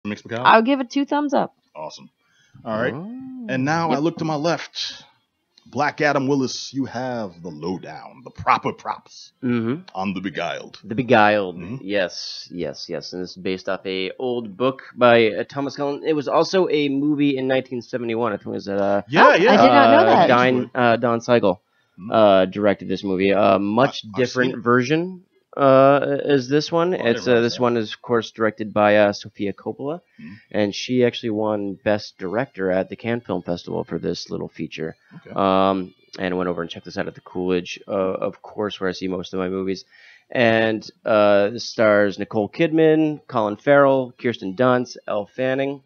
Mixed Beguiled? I'll give it 2 thumbs up. Awesome. All right. And now I look to my left. Black Adam Willis, you have the lowdown, the proper props on The Beguiled. The Beguiled, yes. And this is based off a old book by Thomas Cullen. It was also a movie in 1971. I think it was I did not know that. Don Siegel directed this movie. Much different version is this one. This one is, of course, directed by Sofia Coppola, and she actually won Best Director at the Cannes Film Festival for this little feature. Okay. And went over and checked this out at the Coolidge, of course, where I see most of my movies. And this stars Nicole Kidman, Colin Farrell, Kirsten Dunst, Elle Fanning.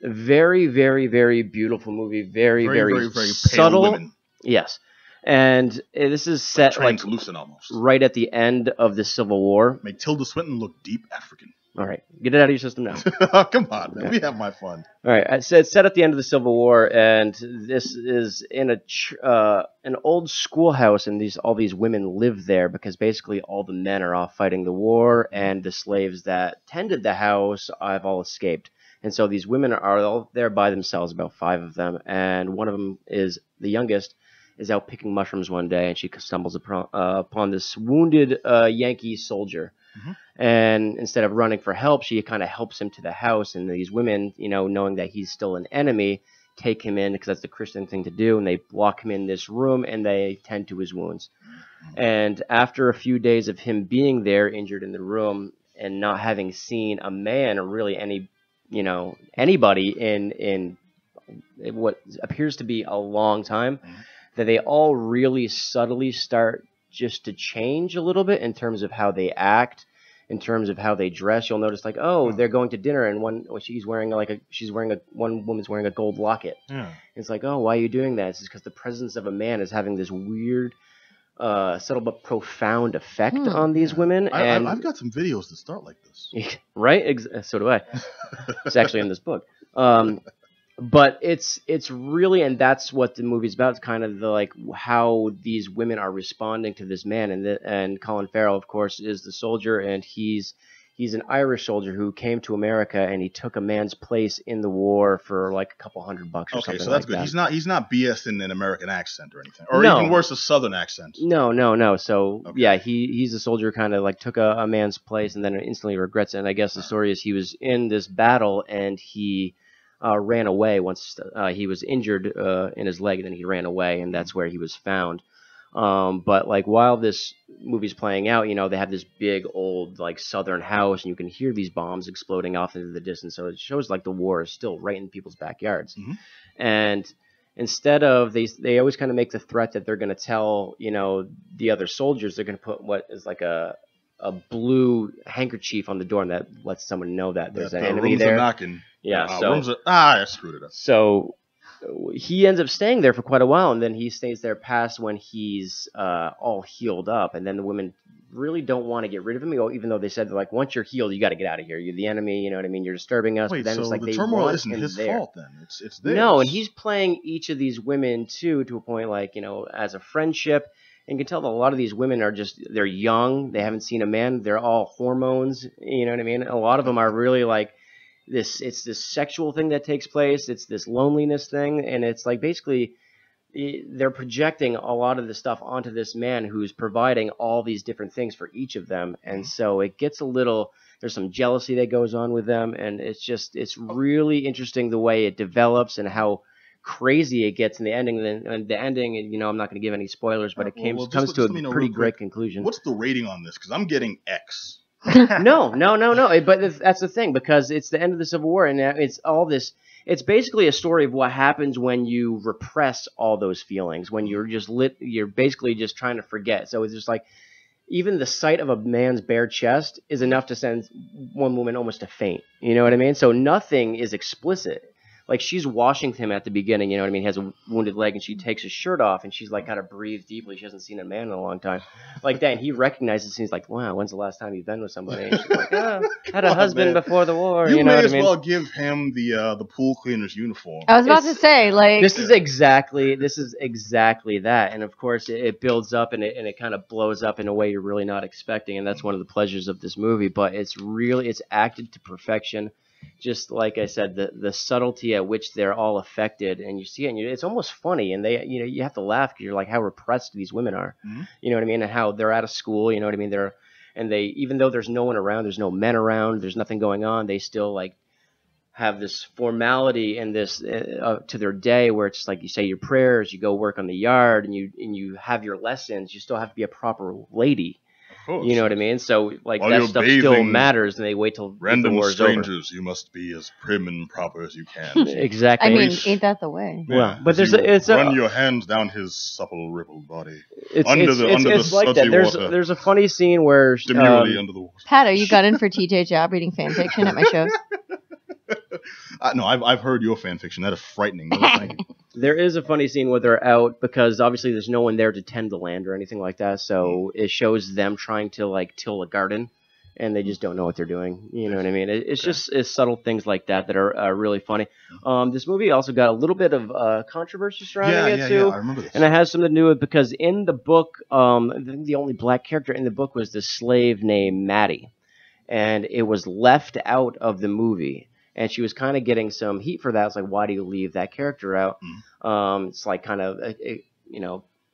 Very, very, very beautiful movie. Very, very subtle. Women. Yes. And this is set translucent almost. Right at the end of the Civil War. Make Tilda Swinton look deep African. All right. Get it out of your system now. Come on, man. We have my fun. All right. So it's set at the end of the Civil War, and this is in an old schoolhouse, and all these women live there because basically all the men are off fighting the war, and the slaves that tended the house have all escaped. And so these women are all there by themselves, about 5 of them, and one of them is the youngest, is out picking mushrooms one day, and she stumbles upon this wounded Yankee soldier. And instead of running for help, she kind of helps him to the house, and these women, knowing that he's still an enemy, take him in because that's the Christian thing to do, and they lock him in this room, and they tend to his wounds. And after a few days of him being there, injured in the room, and not having seen a man or really anybody in what appears to be a long time, that they all really subtly start just to change a little bit in terms of how they act, in terms of how they dress. You'll notice they're going to dinner, and one woman's wearing a gold locket. It's like, oh, why are you doing that? It's just because the presence of a man is having this weird, subtle but profound effect on these women. And I've got some videos that start like this. Right? So do I. It's actually in this book. But it's really, and that's what the movie's about. It's kind of how these women are responding to this man, and Colin Farrell, of course, is the soldier, and he's an Irish soldier who came to America, and he took a man's place in the war for a couple $100 or something. Okay, so that's good. That. He's not BS in an American accent or anything, or even worse, a Southern accent. No. So yeah, he's a soldier, kind of took a man's place, and then instantly regrets it. And I guess the story is he was in this battle, and he ran away once he was injured in his leg, and then he ran away, and that's where he was found. But while this movie's playing out, they have this big old southern house, and you can hear these bombs exploding off into the distance. So it shows the war is still right in people's backyards. And instead of they always kind of make the threat that they're going to tell the other soldiers, they're going to put what is a blue handkerchief on the door, and that lets someone know that there's an enemy there. Knocking. Yeah, I screwed it up. So he ends up staying there for quite a while, and then he stays there past when he's all healed up, and then the women really don't want to get rid of him, even though they said once you're healed, you got to get out of here. You're the enemy, you know what I mean? You're disturbing us. Wait, but then so it's the turmoil isn't his fault then? It's theirs. No, and he's playing each of these women too, to a point as a friendship. And you can tell that a lot of these women are they're young, they haven't seen a man, they're all hormones, you know what I mean? A lot of them are really it's this sexual thing that takes place, it's this loneliness thing, and it's basically they're projecting a lot of the stuff onto this man who's providing all these different things for each of them. And so it gets there's some jealousy that goes on with them, and it's really interesting the way it develops and how crazy it gets in the ending. And the ending, I'm not going to give any spoilers, but it comes to a pretty great conclusion. What's the rating on this? Because I'm getting X. No. But that's the thing, because it's the end of the Civil War, and it's all this. It's basically a story of what happens when you repress all those feelings, when you're you're basically just trying to forget. So it's just even the sight of a man's bare chest is enough to send one woman almost to faint. You know what I mean? So nothing is explicit. like she's washing him at the beginning, you know what I mean? He has a wounded leg, and she takes his shirt off, and she's like kind of breathes deeply. She hasn't seen a man in a long time, like that. And he recognizes, and he's like, "Wow, when's the last time you've been with somebody?" And she's like, "Oh, had a husband before the war." You know may what as I mean? well give him the pool cleaner's uniform. I was about to say, like, this is exactly that, and of course it builds up and it kind of blows up in a way you're really not expecting, and that's one of the pleasures of this movie. But it's acted to perfection. Just like I said, the subtlety at which they're all affected, and you see it, and it's almost funny, and they, you have to laugh because you're like, how repressed these women are, you know what I mean, and how they're out of school, you know what I mean, they even though there's no one around, there's no men around, there's nothing going on, they still like have this formality and this to their day where it's like you say your prayers, you go work on the yard, and you have your lessons, you still have to be a proper lady. You know what I mean? So like while that stuff still matters, and they wait till random the war's strangers. Over. You must be as prim and proper as you can. Exactly. I mean, ain't that the way? Yeah, well, but run your hands down his supple, rippled body under the like salty water. There's a funny scene where demurely under the water. Pat, are you got in for TJ Job reading fan fiction at my shows? No, I've heard your fan fiction. That is frightening. No, thank you. There is a funny scene where they're out because obviously there's no one there to tend the land or anything like that. So it shows them trying to like till a garden, and they just don't know what they're doing. You know what I mean? It's subtle things like that are really funny. This movie also got a little bit of controversy surrounding it too. Yeah, I remember this. And it has something to do with because in the book, I think the only black character in the book was this slave named Maddie, and it was left out of the movie. And she was kind of getting some heat for that. It's like, why do you leave that character out? It's like kind of,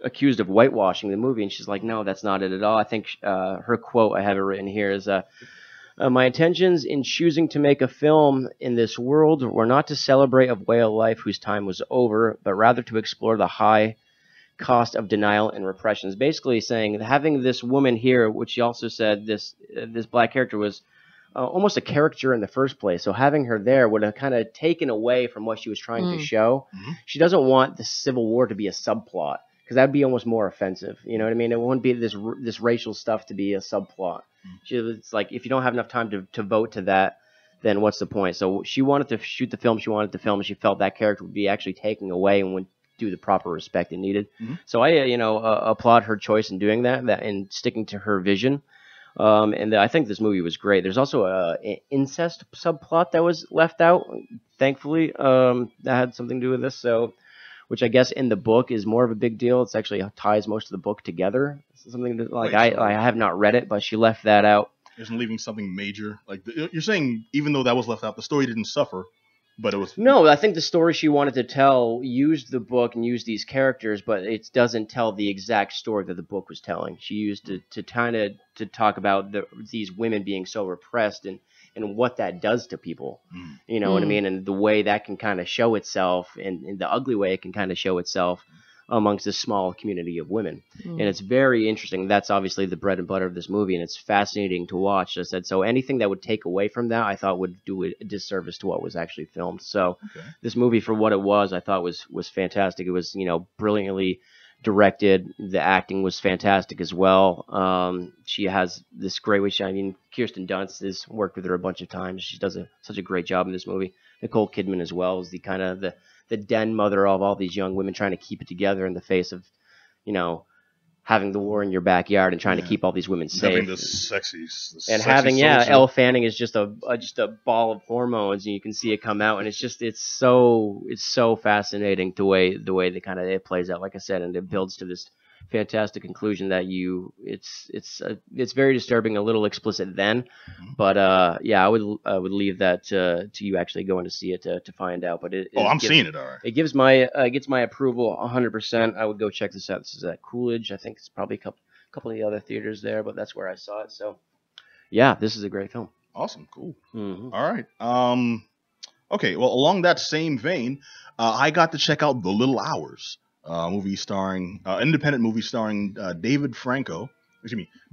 accused of whitewashing the movie. And she's like, no, that's not it at all. I think her quote, I have it written here, is, my intentions in choosing to make a film in this world were not to celebrate a way of life whose time was over, but rather to explore the high cost of denial and repression. It's basically saying having this woman here, which she also said this black character was almost a caricature in the first place. So having her there would have kind of taken away from what she was trying to show. She doesn't want the Civil War to be a subplot because that would be almost more offensive. You know what I mean? It wouldn't be this racial stuff to be a subplot. It's like if you don't have enough time to vote to that, then what's the point? So she wanted to shoot the film. She wanted to film, and she felt that character would be actually taking away and would do the proper respect it needed. So I, applaud her choice in doing that and sticking to her vision. And I think this movie was great. There's also an incest subplot that was left out, thankfully, that had something to do with this. So, which I guess in the book is more of a big deal. It's actually ties most of the book together. Something that, like I have not read it, but she left that out. Isn't leaving something major? Like you're saying, even though that was left out, the story didn't suffer. But it was no. I think the story she wanted to tell used the book and used these characters, but it doesn't tell the exact story that the book was telling. She used it to kind of to talk about these women being so repressed and what that does to people. You know what I mean? And the way that can kind of show itself, and in the ugly way it can kind of show itself amongst this small community of women. And it's very interesting. That's obviously the bread and butter of this movie, and it's fascinating to watch. I said, so anything that would take away from that, I thought would do a disservice to what was actually filmed. So this movie, for what it was, I thought was fantastic. It was, brilliantly directed. The acting was fantastic as well. She has this great way. Kirsten Dunst has worked with her a bunch of times. She does such a great job in this movie. Nicole Kidman as well is the kind of the den mother of all these young women trying to keep it together in the face of, having the war in your backyard and trying to keep all these women safe. Having this sexy and having Elle Fanning is just a ball of hormones, and you can see it come out, and it's so fascinating the way that kind of it plays out, like I said, and it builds to this fantastic conclusion that it's very disturbing, a little explicit then, but I would leave that to you actually going to see it to find out. But I'm seeing it, all right. It gets my approval 100%. I would go check this out. This is at Coolidge. I think it's probably a couple of the other theaters there, but that's where I saw it. So yeah, this is a great film. Awesome, cool. All right. Okay, well, along that same vein, I got to check out The Little Hours. Independent movie starring David Franco. Excuse me,